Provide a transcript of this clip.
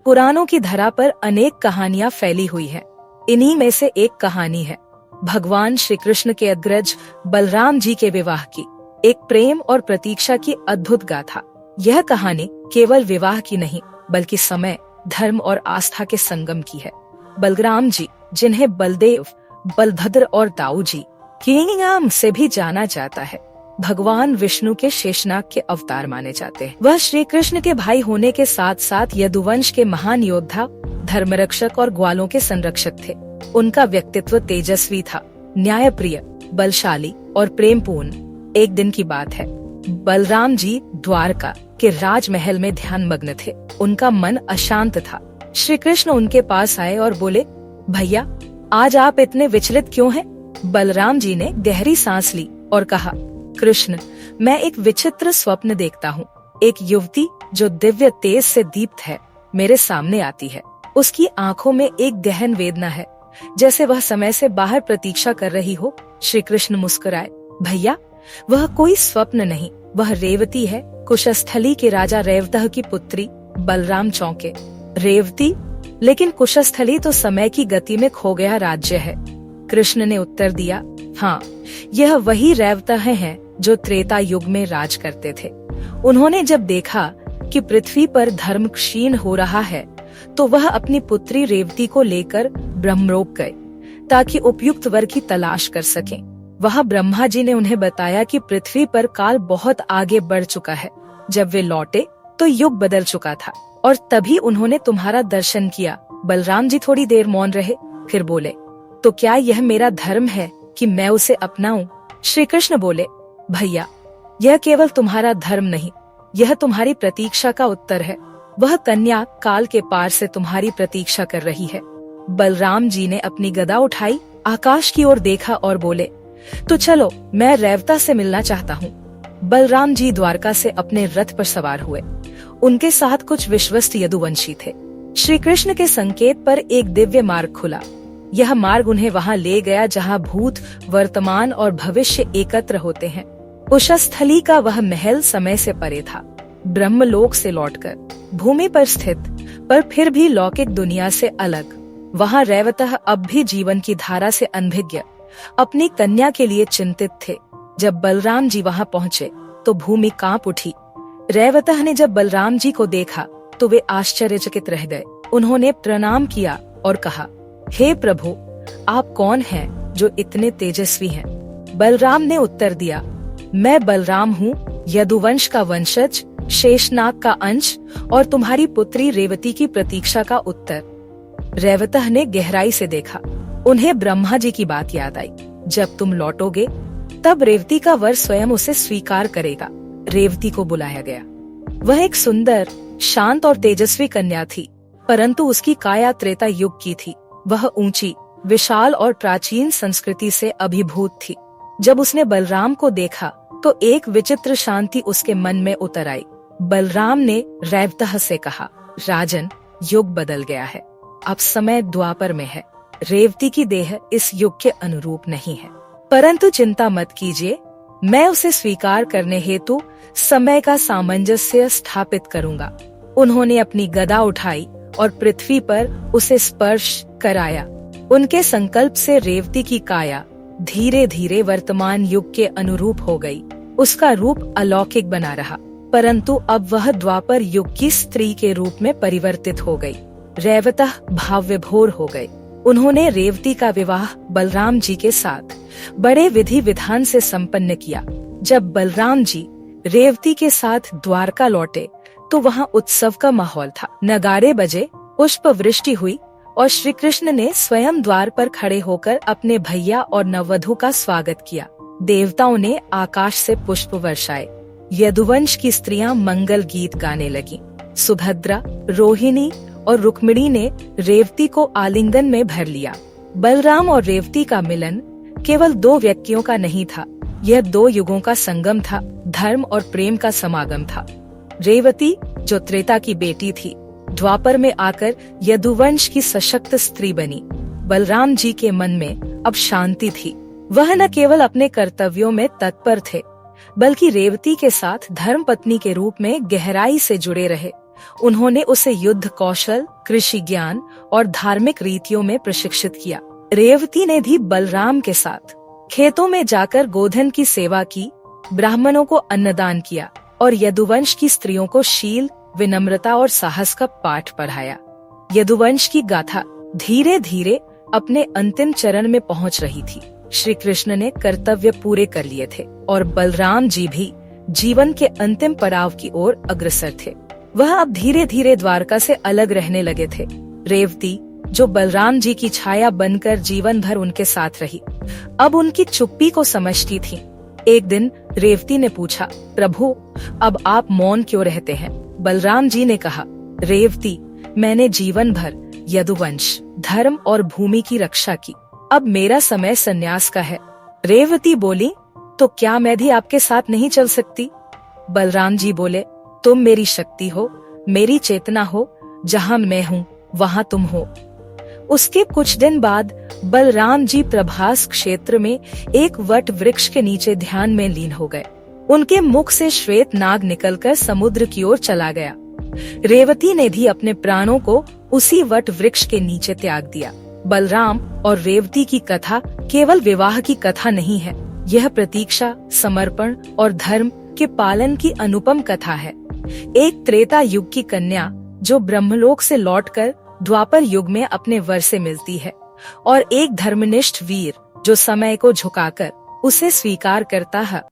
पुराणों की धरा पर अनेक कहानियां फैली हुई हैं। इन्हीं में से एक कहानी है भगवान श्री कृष्ण के अग्रज बलराम जी के विवाह की, एक प्रेम और प्रतीक्षा की अद्भुत गाथा। यह कहानी केवल विवाह की नहीं बल्कि समय, धर्म और आस्था के संगम की है। बलराम जी, जिन्हें बलदेव, बलभद्र और दाऊ जी के नाम से भी जाना जाता है, भगवान विष्णु के शेषनाग के अवतार माने जाते हैं। वह श्री कृष्ण के भाई होने के साथ साथ यदुवंश के महान योद्धा, धर्मरक्षक और ग्वालों के संरक्षक थे। उनका व्यक्तित्व तेजस्वी था, न्यायप्रिय, बलशाली और प्रेमपूर्ण। एक दिन की बात है, बलराम जी द्वारका के राजमहल में ध्यान मग्न थे। उनका मन अशांत था। श्री कृष्ण उनके पास आए और बोले, भैया, आज आप इतने विचलित क्यों हैं? बलराम जी ने गहरी सांस ली और कहा, कृष्ण, मैं एक विचित्र स्वप्न देखता हूँ। एक युवती जो दिव्य तेज से दीप्त है मेरे सामने आती है। उसकी आंखों में एक गहन वेदना है, जैसे वह समय से बाहर प्रतीक्षा कर रही हो। श्री कृष्ण मुस्कुराए, भैया, वह कोई स्वप्न नहीं, वह रेवती है, कुशस्थली के राजा रेवतह की पुत्री। बलराम चौंके, रेवती? लेकिन कुशस्थली तो समय की गति में खो गया राज्य है। कृष्ण ने उत्तर दिया, हाँ, यह वही रेवतह हैं जो त्रेता युग में राज करते थे। उन्होंने जब देखा कि पृथ्वी पर धर्म क्षीण हो रहा है तो वह अपनी पुत्री रेवती को लेकर ब्रह्मलोक गए ताकि उपयुक्त वर की तलाश कर सकें। वहाँ ब्रह्मा जी ने उन्हें बताया कि पृथ्वी पर काल बहुत आगे बढ़ चुका है। जब वे लौटे तो युग बदल चुका था और तभी उन्होंने तुम्हारा दर्शन किया। बलराम जी थोड़ी देर मौन रहे, फिर बोले, तो क्या यह मेरा धर्म है कि मैं उसे अपनाऊं? श्री कृष्ण बोले, भैया, यह केवल तुम्हारा धर्म नहीं, यह तुम्हारी प्रतीक्षा का उत्तर है। वह कन्या काल के पार से तुम्हारी प्रतीक्षा कर रही है। बलराम जी ने अपनी गदा उठाई, आकाश की ओर देखा और बोले, तो चलो, मैं रेवता से मिलना चाहता हूँ। बलराम जी द्वारका से अपने रथ पर सवार हुए। उनके साथ कुछ विश्वस्त यदुवंशी थे। श्री कृष्ण के संकेत पर एक दिव्य मार्ग खुला। यह मार्ग उन्हें वहां ले गया जहां भूत, वर्तमान और भविष्य एकत्र होते हैं। कुशस्थली का वह महल समय से परे था, ब्रह्मलोक से लौटकर भूमि पर स्थित, पर फिर भी लौकिक दुनिया से अलग। वहां रेवतः अब भी जीवन की धारा से अनभिज्ञ, अपनी कन्या के लिए चिंतित थे। जब बलराम जी वहां पहुँचे तो भूमि कांप उठी। रेवतः ने जब बलराम जी को देखा तो वे आश्चर्यचकित रह गए। उन्होंने प्रणाम किया और कहा, हे प्रभु, आप कौन हैं जो इतने तेजस्वी हैं? बलराम ने उत्तर दिया, मैं बलराम हूँ, यदुवंश का वंशज, शेषनाग का अंश और तुम्हारी पुत्री रेवती की प्रतीक्षा का उत्तर। रेवतः ने गहराई से देखा। उन्हें ब्रह्मा जी की बात याद आई, जब तुम लौटोगे तब रेवती का वर स्वयं उसे स्वीकार करेगा। रेवती को बुलाया गया। वह एक सुंदर, शांत और तेजस्वी कन्या थी, परंतु उसकी काया त्रेता युग की थी। वह ऊंची, विशाल और प्राचीन संस्कृति से अभिभूत थी। जब उसने बलराम को देखा तो एक विचित्र शांति उसके मन में उतर आई। बलराम ने रेवतः से कहा, राजन, युग बदल गया है, अब समय द्वापर में है। रेवती की देह इस युग के अनुरूप नहीं है, परंतु चिंता मत कीजिए, मैं उसे स्वीकार करने हेतु समय का सामंजस्य स्थापित करूंगा। उन्होंने अपनी गदा उठाई और पृथ्वी पर उसे स्पर्श कराया। उनके संकल्प से रेवती की काया धीरे धीरे वर्तमान युग के अनुरूप हो गई। उसका रूप अलौकिक बना रहा, परंतु अब वह द्वापर युग की स्त्री के रूप में परिवर्तित हो गई। रेवतः भाव विभोर हो गई। उन्होंने रेवती का विवाह बलराम जी के साथ बड़े विधि विधान से संपन्न किया। जब बलराम जी रेवती के साथ द्वारका लौटे तो वहाँ उत्सव का माहौल था। नगाड़े बजे, पुष्प वृष्टि हुई और श्री कृष्ण ने स्वयं द्वार पर खड़े होकर अपने भैया और नववधू का स्वागत किया। देवताओं ने आकाश से पुष्प वर्षाए। यदुवंश की स्त्रियां मंगल गीत गाने लगीं। सुभद्रा, रोहिणी और रुक्मिणी ने रेवती को आलिंगन में भर लिया। बलराम और रेवती का मिलन केवल दो व्यक्तियों का नहीं था, यह दो युगों का संगम था, धर्म और प्रेम का समागम था। रेवती, जो त्रेता की बेटी थी, द्वापर में आकर यदुवंश की सशक्त स्त्री बनी। बलराम जी के मन में अब शांति थी। वह न केवल अपने कर्तव्यों में तत्पर थे, बल्कि रेवती के साथ धर्म पत्नी के रूप में गहराई से जुड़े रहे। उन्होंने उसे युद्ध कौशल, कृषि ज्ञान और धार्मिक रीतियों में प्रशिक्षित किया। रेवती ने भी बलराम के साथ खेतों में जाकर गोधन की सेवा की, ब्राह्मणों को अन्नदान किया और यदुवंश की स्त्रियों को शील, विनम्रता और साहस का पाठ पढ़ाया। यदुवंश की गाथा धीरे धीरे अपने अंतिम चरण में पहुंच रही थी। श्री कृष्ण ने कर्तव्य पूरे कर लिए थे और बलराम जी भी जीवन के अंतिम पड़ाव की ओर अग्रसर थे। वह अब धीरे धीरे द्वारका से अलग रहने लगे थे। रेवती, जो बलराम जी की छाया बनकर जीवन भर उनके साथ रही, अब उनकी चुप्पी को समझती थी। एक दिन रेवती ने पूछा, प्रभु, अब आप मौन क्यों रहते हैं? बलराम जी ने कहा, रेवती, मैंने जीवन भर यदुवंश, धर्म और भूमि की रक्षा की, अब मेरा समय संन्यास का है। रेवती बोली, तो क्या मैं भी आपके साथ नहीं चल सकती? बलराम जी बोले, तुम मेरी शक्ति हो, मेरी चेतना हो, जहाँ मैं हूँ वहाँ तुम हो। उसके कुछ दिन बाद बलराम जी प्रभास क्षेत्र में एक वट वृक्ष के नीचे ध्यान में लीन हो गए। उनके मुख से श्वेत नाग निकलकर समुद्र की ओर चला गया। रेवती ने भी अपने प्राणों को उसी वट वृक्ष के नीचे त्याग दिया। बलराम और रेवती की कथा केवल विवाह की कथा नहीं है, यह प्रतीक्षा, समर्पण और धर्म के पालन की अनुपम कथा है। एक त्रेता युग की कन्या जो ब्रह्मलोक से लौटकर द्वापर युग में अपने वर से मिलती है, और एक धर्मनिष्ठ वीर जो समय को झुकाकर उसे स्वीकार करता है।